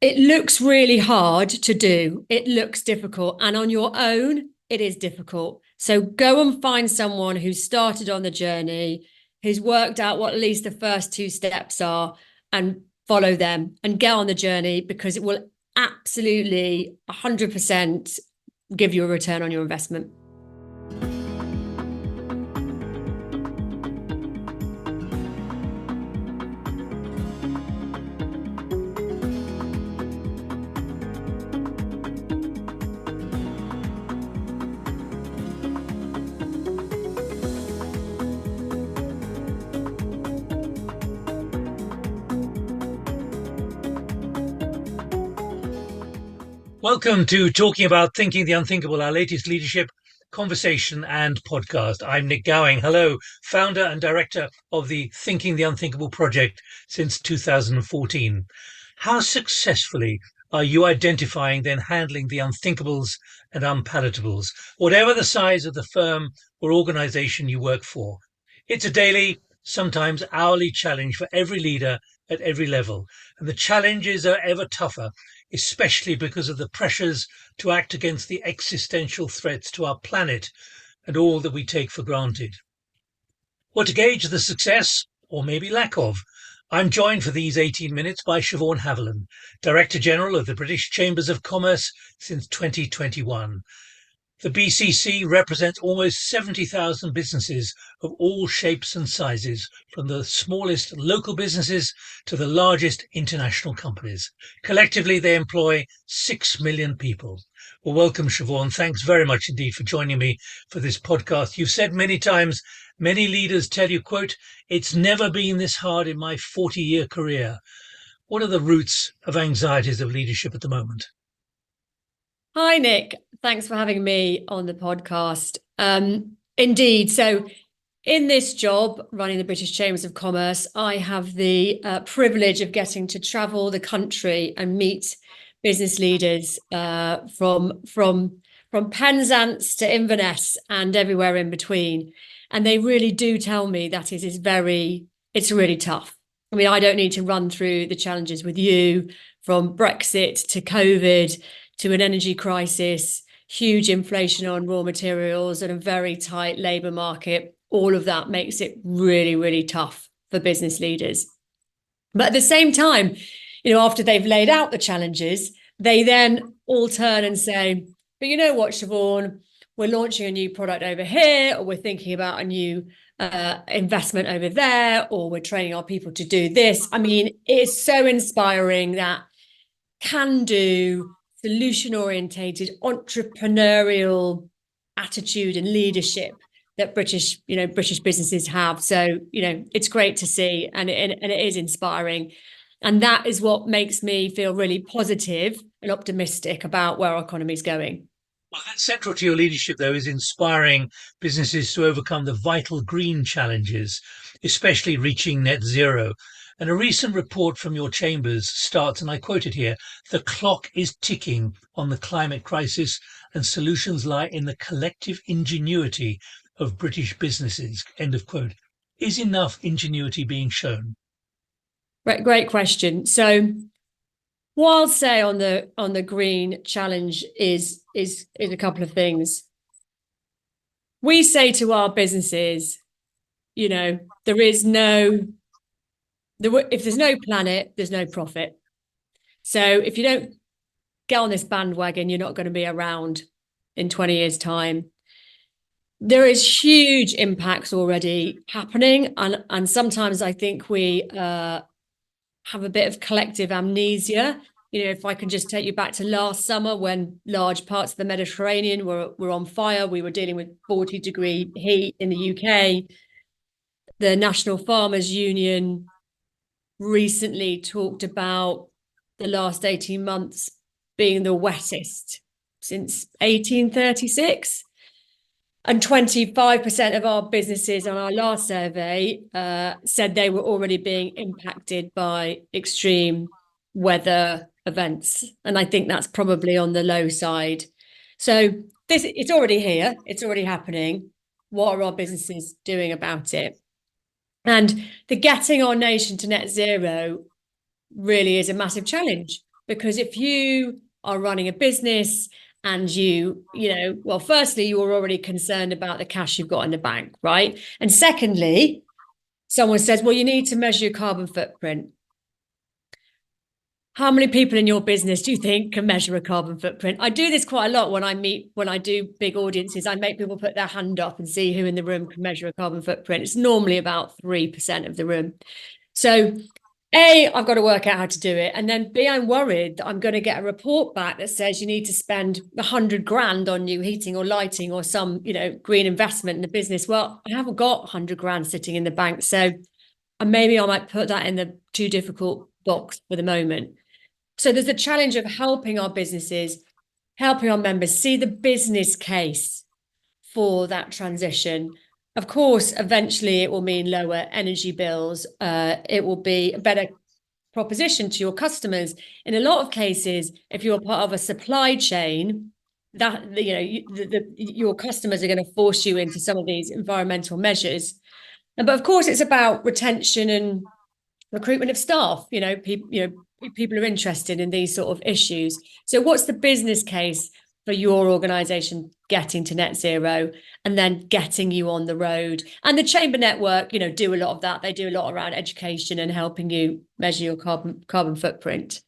It looks really hard to do. It looks difficult. And on your own, it is difficult. So go and find someone who's started on the journey, who's worked out what at least the first two steps are, and follow them and get on the journey, because it will absolutely 100% give you a return on your investment. Welcome to Talking About Thinking the Unthinkable, our latest leadership conversation and podcast. I'm Nick Gowing. Hello, founder and director of the Thinking the Unthinkable project since 2014. How successfully are you identifying, then handling the unthinkables and unpalatables, whatever the size of the firm or organization you work for? It's a daily, sometimes hourly challenge for every leader at every level, and the challenges are ever tougher, especially because of the pressures to act against the existential threats to our planet and all that we take for granted. Well, to gauge the success, or maybe lack of, I'm joined for these 18 minutes by Shevaun Haviland, Director General of the British Chambers of Commerce since 2021. The BCC represents almost 70,000 businesses of all shapes and sizes, from the smallest local businesses to the largest international companies. Collectively, they employ 6 million people. Well, welcome, Shevaun. Thanks very much indeed for joining me for this podcast. You've said many times, many leaders tell you, quote, "It's never been this hard in my 40-year career." What are the roots of anxieties of leadership at the moment? Hi, Nick. Thanks for having me on the podcast. Indeed. So in this job, running the British Chambers of Commerce, I have the privilege of getting to travel the country and meet business leaders from Penzance to Inverness and everywhere in between. And they really do tell me that it's really tough. I mean, I don't need to run through the challenges with you, from Brexit to COVID to an energy crisis, huge inflation on raw materials, and a very tight labour market. All of that makes it really, really tough for business leaders. But at the same time, after they've laid out the challenges, they then all turn and say, but you know what, Shevaun, we're launching a new product over here, or we're thinking about a new investment over there, or we're training our people to do this. I mean, it's so inspiring, that can-do, solution-orientated, entrepreneurial attitude and leadership that British businesses have. So, it's great to see, and it is inspiring. And that is what makes me feel really positive and optimistic about where our economy is going. Well, that's central to your leadership, though, is inspiring businesses to overcome the vital green challenges, especially reaching net zero. And a recent report from your chambers starts, and I quote it here, "The clock is ticking on the climate crisis, and solutions lie in the collective ingenuity of British businesses," end of quote. Is enough ingenuity being shown? Great question. So what I'll say on the green challenge is a couple of things. We say to our businesses, if there's no planet, there's no profit. So if you don't get on this bandwagon, you're not going to be around in 20 years' time. There is huge impacts already happening, and sometimes I think we have a bit of collective amnesia. If I can just take you back to last summer, when large parts of the Mediterranean were on fire, we were dealing with 40-degree heat in the UK. The National Farmers Union recently talked about the last 18 months being the wettest since 1836. And 25% of our businesses on our last survey said they were already being impacted by extreme weather events. And I think that's probably on the low side. So it's already here. It's already happening. What are our businesses doing about it? And the getting our nation to net zero really is a massive challenge. Because if you are running a business and well, firstly, you're already concerned about the cash you've got in the bank, right? And secondly, someone says, well, you need to measure your carbon footprint. How many people in your business do you think can measure a carbon footprint? I do this quite a lot when I do big audiences. I make people put their hand up and see who in the room can measure a carbon footprint. It's normally about 3% of the room. So A, I've got to work out how to do it. And then B, I'm worried that I'm going to get a report back that says you need to spend 100 grand on new heating or lighting or some, green investment in the business. Well, I haven't got 100 grand sitting in the bank. So maybe I might put that in the too difficult box for the moment. So there's a challenge of helping our businesses, helping our members see the business case for that transition. Of course, eventually it will mean lower energy bills. It will be a better proposition to your customers. In a lot of cases, if you're part of a supply chain, that your customers are going to force you into some of these environmental measures. But of course, it's about retention and recruitment of staff. People are interested in these sort of issues. So what's the business case for your organization getting to net zero and then getting you on the road? And the chamber network, do a lot of that. They do a lot around education and helping you measure your carbon footprint.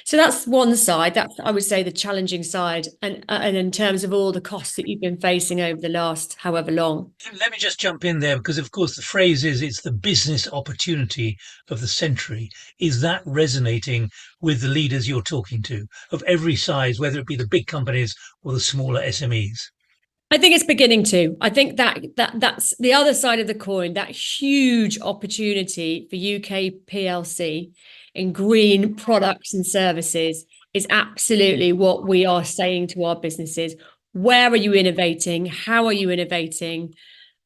So that's one side. That's, I would say, the challenging side, and in terms of all the costs that you've been facing over the last however long. Let me just jump in there because, of course, the phrase is it's the business opportunity of the century. Is that resonating with the leaders you're talking to of every size, whether it be the big companies or the smaller SMEs? I think it's beginning to. I think that's the other side of the coin, that huge opportunity for UK PLC in green products and services is absolutely what we are saying to our businesses. Where are you innovating? How are you innovating?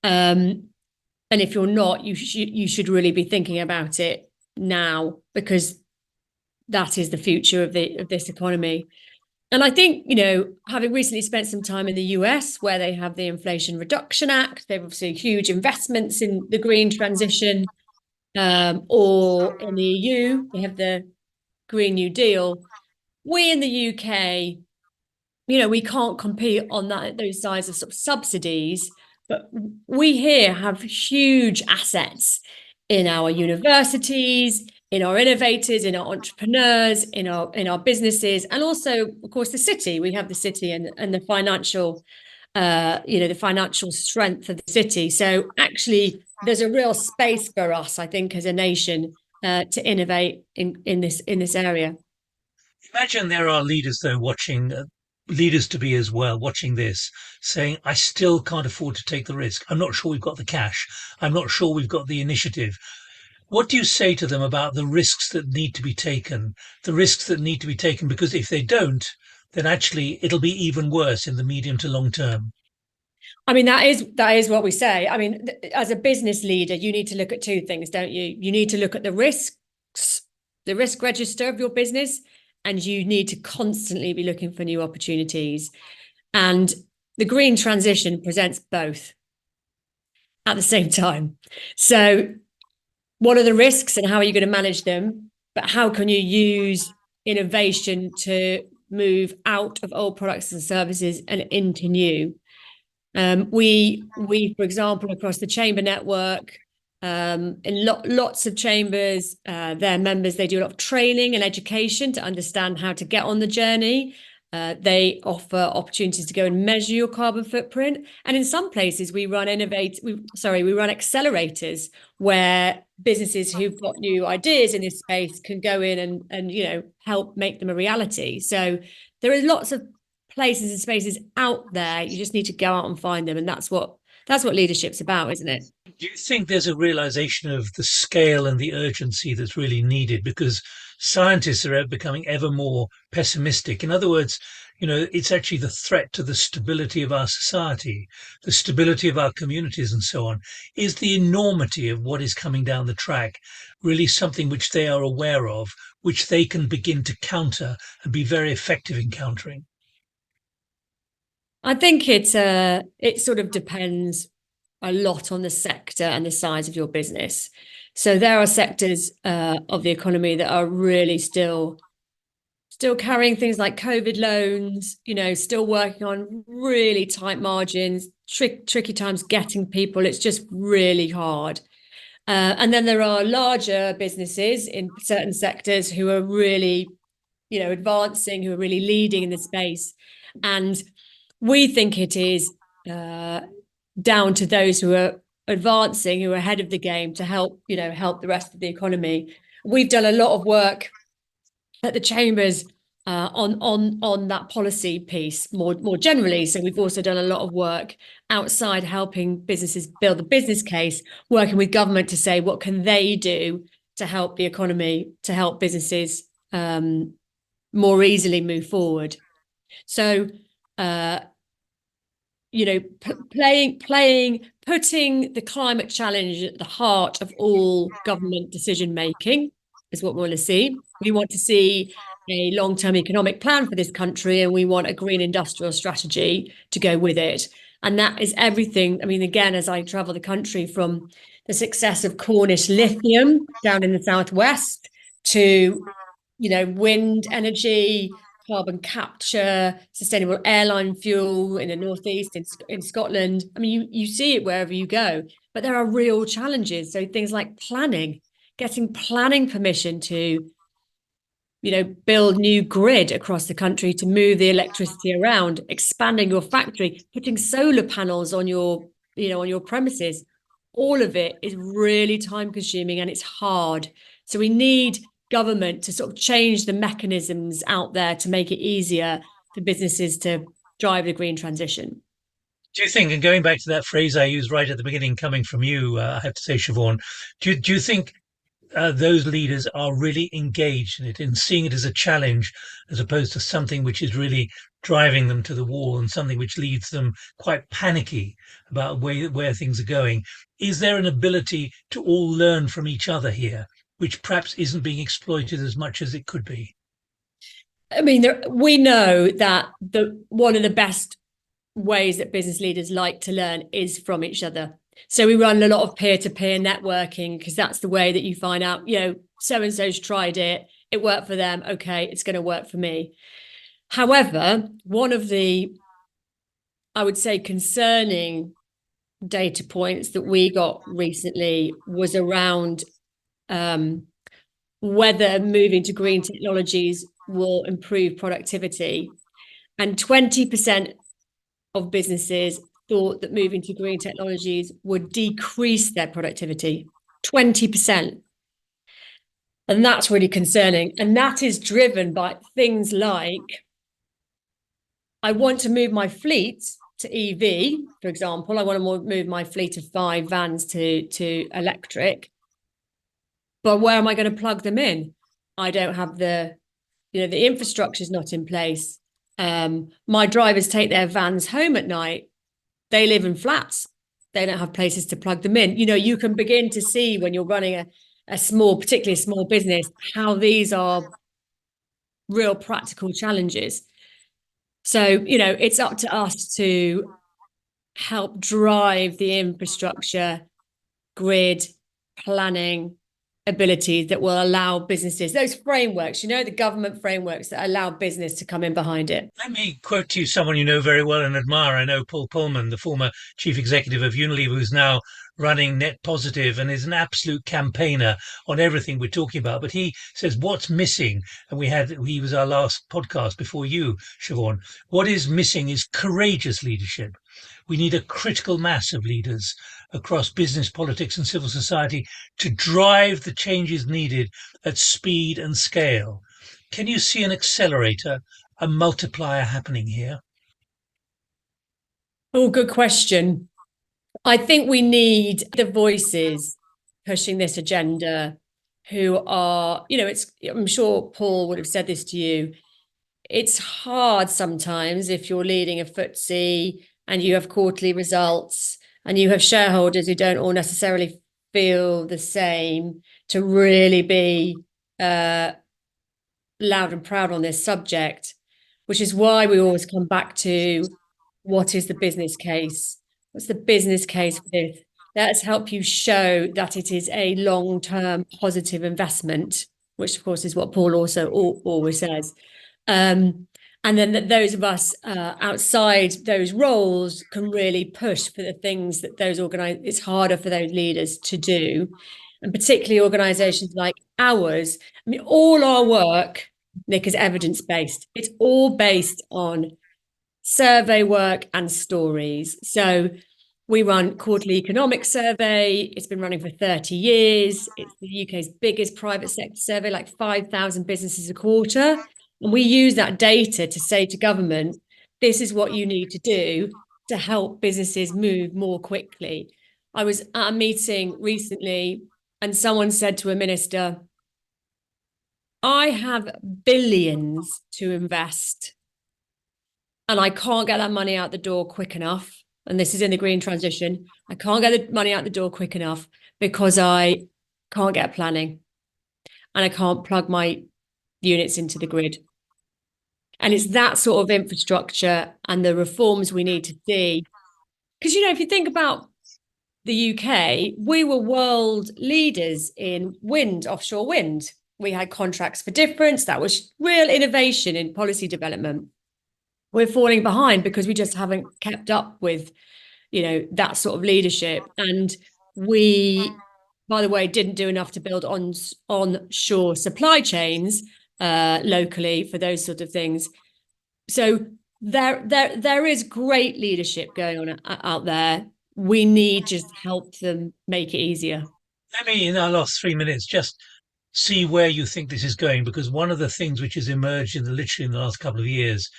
And if you're not, you should really be thinking about it now, because that is the future of this economy. And I think, having recently spent some time in the US, where they have the Inflation Reduction Act, they've obviously huge investments in the green transition, or in the EU, they have the Green New Deal. We in the UK, we can't compete on those sides of sort of subsidies, but we here have huge assets in our universities, in our innovators, in our entrepreneurs, in our businesses, and also, of course, the city. We have the city and the financial, the financial strength of the city. So actually, there's a real space for us, I think, as a nation, to innovate in this area. Imagine there are leaders, though, watching, leaders to be as well, watching this, saying, I still can't afford to take the risk. I'm not sure we've got the cash. I'm not sure we've got the initiative. What do you say to them about the risks that need to be taken? The risks that need to be taken, because if they don't, then actually it'll be even worse in the medium to long term. I mean, that is what we say. I mean, as a business leader, you need to look at two things, don't you? You need to look at the risks, the risk register of your business, and you need to constantly be looking for new opportunities. And the green transition presents both at the same time. So what are the risks and how are you going to manage them? But how can you use innovation to move out of old products and services and into new? We, for example, across the chamber network, in lots of chambers, their members, they do a lot of training and education to understand how to get on the journey. They offer opportunities to go and measure your carbon footprint. And in some places, we run accelerators where businesses who've got new ideas in this space can go in and help make them a reality. So there are lots of places and spaces out there. You just need to go out and find them, and that's what leadership's about, isn't it? Do you think there's a realization of the scale and the urgency that's really needed? Because scientists are becoming ever more pessimistic. In other words, it's actually the threat to the stability of our society, the stability of our communities and so on. Is the enormity of what is coming down the track really something which they are aware of, which they can begin to counter and be very effective in countering? I think it sort of depends a lot on the sector and the size of your business. So there are sectors of the economy that are really still still carrying things like COVID loans, still working on really tight margins, tricky times getting people. It's just really hard. And then there are larger businesses in certain sectors who are really, advancing, who are really leading in the space. And we think it is down to those who are advancing, who are ahead of the game to help the rest of the economy. We've done a lot of work at the chambers on that policy piece more generally. So we've also done a lot of work outside helping businesses build the business case, working with government to say what can they do to help the economy, to help businesses more easily move forward. So putting the climate challenge at the heart of all government decision making is what we want to see. We want to see a long-term economic plan for this country, and we want a green industrial strategy to go with it. And that is everything. I mean, again, as I travel the country, from the success of Cornish lithium down in the southwest to, wind energy, carbon capture, sustainable airline fuel in the northeast, in Scotland. I mean, you see it wherever you go, but there are real challenges. So things like planning, getting planning permission to, build new grid across the country to move the electricity around, expanding your factory, putting solar panels on your, on your premises. All of it is really time consuming and it's hard. So we need government to sort of change the mechanisms out there to make it easier for businesses to drive the green transition. Do you think, and going back to that phrase I used right at the beginning, coming from you, I have to say, Siobhan, do you think those leaders are really engaged in it and seeing it as a challenge as opposed to something which is really driving them to the wall and something which leaves them quite panicky about where things are going? Is there an ability to all learn from each other here, which perhaps isn't being exploited as much as it could be? I mean, we know that one of the best ways that business leaders like to learn is from each other. So we run a lot of peer-to-peer networking because that's the way that you find out, so-and-so's tried it, it worked for them, okay, it's going to work for me. However, one of the, I would say, concerning data points that we got recently was around whether moving to green technologies will improve productivity. And 20% of businesses thought that moving to green technologies would decrease their productivity. 20%. And that's really concerning. And that is driven by things like, I want to move my fleet to EV, for example. I want to move my fleet of 5 vans to electric. But where am I going to plug them in? I don't have the infrastructure is not in place. My drivers take their vans home at night. They live in flats. They don't have places to plug them in. You can begin to see when you're running particularly a small business, how these are real practical challenges. So, it's up to us to help drive the infrastructure, grid, planning abilities that will allow businesses, those frameworks, the government frameworks that allow business to come in behind it. Let me quote to you someone you know very well and admire. I know Paul Pullman, the former chief executive of Unilever, who's now running Net Positive and is an absolute campaigner on everything we're talking about. But he says what's missing, and he was our last podcast before you, Siobhan. What is missing is courageous leadership. We need a critical mass of leaders across business, politics, and civil society to drive the changes needed at speed and scale. Can you see an accelerator, a multiplier happening here? Oh, good question. I think we need the voices pushing this agenda who are, I'm sure Paul would have said this to you. It's hard sometimes if you're leading a FTSE and you have quarterly results and you have shareholders who don't all necessarily feel the same, to really be loud and proud on this subject, which is why we always come back to what is the business case? What's the business case for this? Let's help you show that it is a long-term positive investment. which of course is what Paul also always says. And then that those of us outside those roles can really push for the things that it's harder for those leaders to do. And particularly organizations like ours. I mean, all our work, Nick, is evidence-based. It's all based on survey work and stories. So we run quarterly economic survey. It's been running for 30 years. It's the UK's biggest private sector survey, like 5,000 businesses a quarter. And we use that data to say to government, this is what you need to do to help businesses move more quickly. I was at a meeting recently and someone said to a minister, I have billions to invest and I can't get that money out the door quick enough. And this is in the green transition. I can't get the money out the door quick enough because I can't get planning and I can't plug my units into the grid. And it's that sort of infrastructure and the reforms we need to see. Because, if you think about the UK, we were world leaders in wind, offshore wind. We had contracts for difference. That was real innovation in policy development. We're falling behind because we just haven't kept up with, that sort of leadership. And we, by the way, didn't do enough to build onshore supply chains locally for those sort of things. So there is great leadership going on out there. We need just help them make it easier. Let me, in our last 3 minutes, just see where you think this is going, because one of the things which has emerged literally in the last couple of years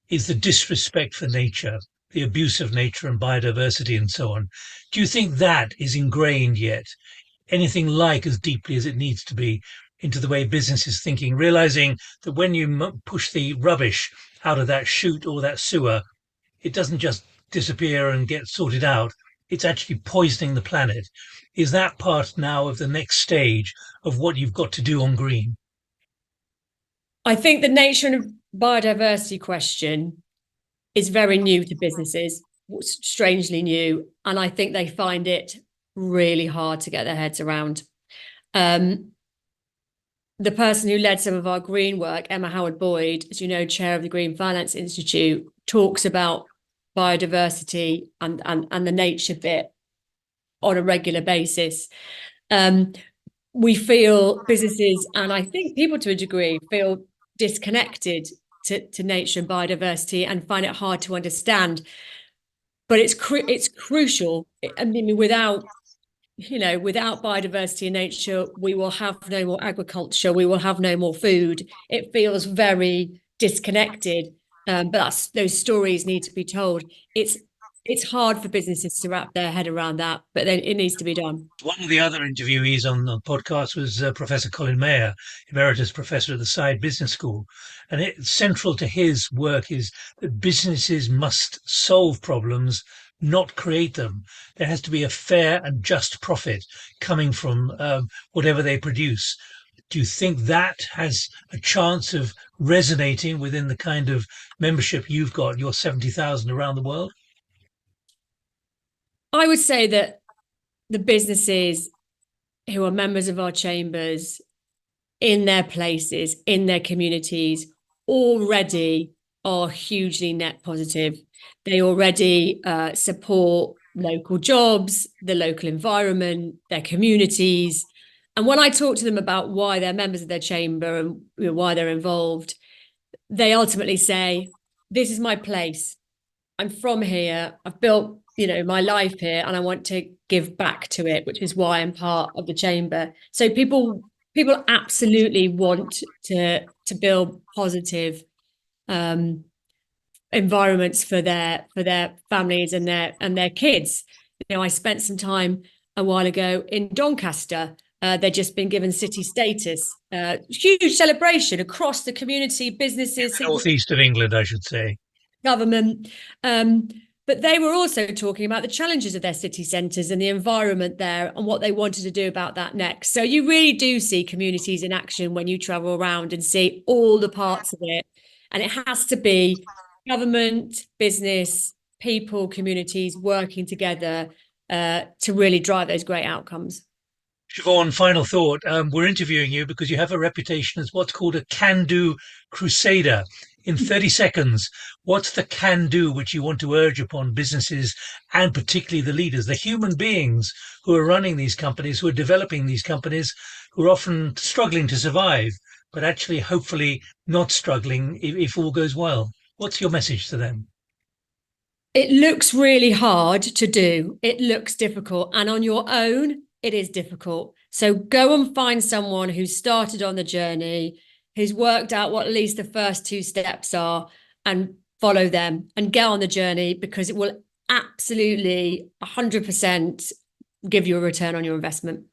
is the disrespect for nature, the abuse of nature and biodiversity and so on. Do you think that is ingrained yet, anything like as deeply as it needs to be, into the way business is thinking, realizing that when you push the rubbish out of that chute or that sewer, it doesn't just disappear and get sorted out, it's actually poisoning the planet? Is that part now of the next stage of what you've got to do on green? I think the nature and biodiversity question is very new to businesses, strangely new. And I think they find it really hard to get their heads around. The person who led some of our green work, Emma Howard-Boyd, as you know, chair of the Green Finance Institute, talks about biodiversity and the nature bit on a regular basis. We feel businesses, and I think people to a degree, feel disconnected to nature and biodiversity and find it hard to understand. But it's crucial. I mean, without biodiversity and nature, we will have no more agriculture, we will have no more food. It feels very disconnected, but those stories need to be told. It's hard for businesses to wrap their head around that, but then it needs to be done. One of the other interviewees on the podcast was Professor Colin Mayer, Emeritus Professor at the Side Business School. And central to his work is that businesses must solve problems, not create them. There has to be a fair and just profit coming from whatever they produce. Do you think that has a chance of resonating within the kind of membership you've got, your 70,000 around the world? I would say that the businesses who are members of our chambers in their places, in their communities, already are hugely net positive. They already support local jobs, the local environment, their communities. And when I talk to them about why they're members of their chamber and why they're involved, they ultimately say, this is my place. I'm from here. I've built, my life here, and I want to give back to it, which is why I'm part of the chamber. So people absolutely want to build positive environments for their families and their kids. I spent some time a while ago in Doncaster. They'd just been given city status. Huge celebration across the community, businesses, Northeast of England, I should say. Government. But they were also talking about the challenges of their city centres and the environment there and what they wanted to do about that next. So you really do see communities in action when you travel around and see all the parts of it. And it has to be government, business, people, communities working together to really drive those great outcomes. Siobhan, final thought. We're interviewing you because you have a reputation as what's called a can-do crusader. In 30 seconds, what's the can-do which you want to urge upon businesses and particularly the leaders, the human beings who are running these companies, who are developing these companies, who are often struggling to survive, but actually, hopefully, not struggling if all goes well? What's your message to them? It looks really hard to do. It looks difficult. And on your own, it is difficult. So go and find someone who's started on the journey, who's worked out what at least the first two steps are, and follow them and get on the journey, because it will absolutely 100% give you a return on your investment.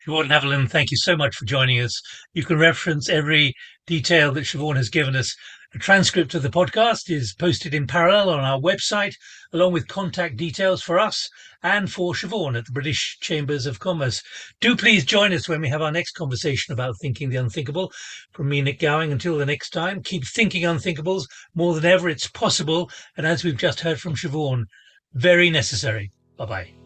Shevaun Haviland, thank you so much for joining us. You can reference every detail that Shevaun has given us. A transcript of the podcast is posted in parallel on our website, along with contact details for us and for Shevaun at the British Chambers of Commerce. Do please join us when we have our next conversation about thinking the unthinkable. From me, Nick Gowing, until the next time, keep thinking unthinkables. More than ever, it's possible. And as we've just heard from Shevaun, very necessary. Bye-bye.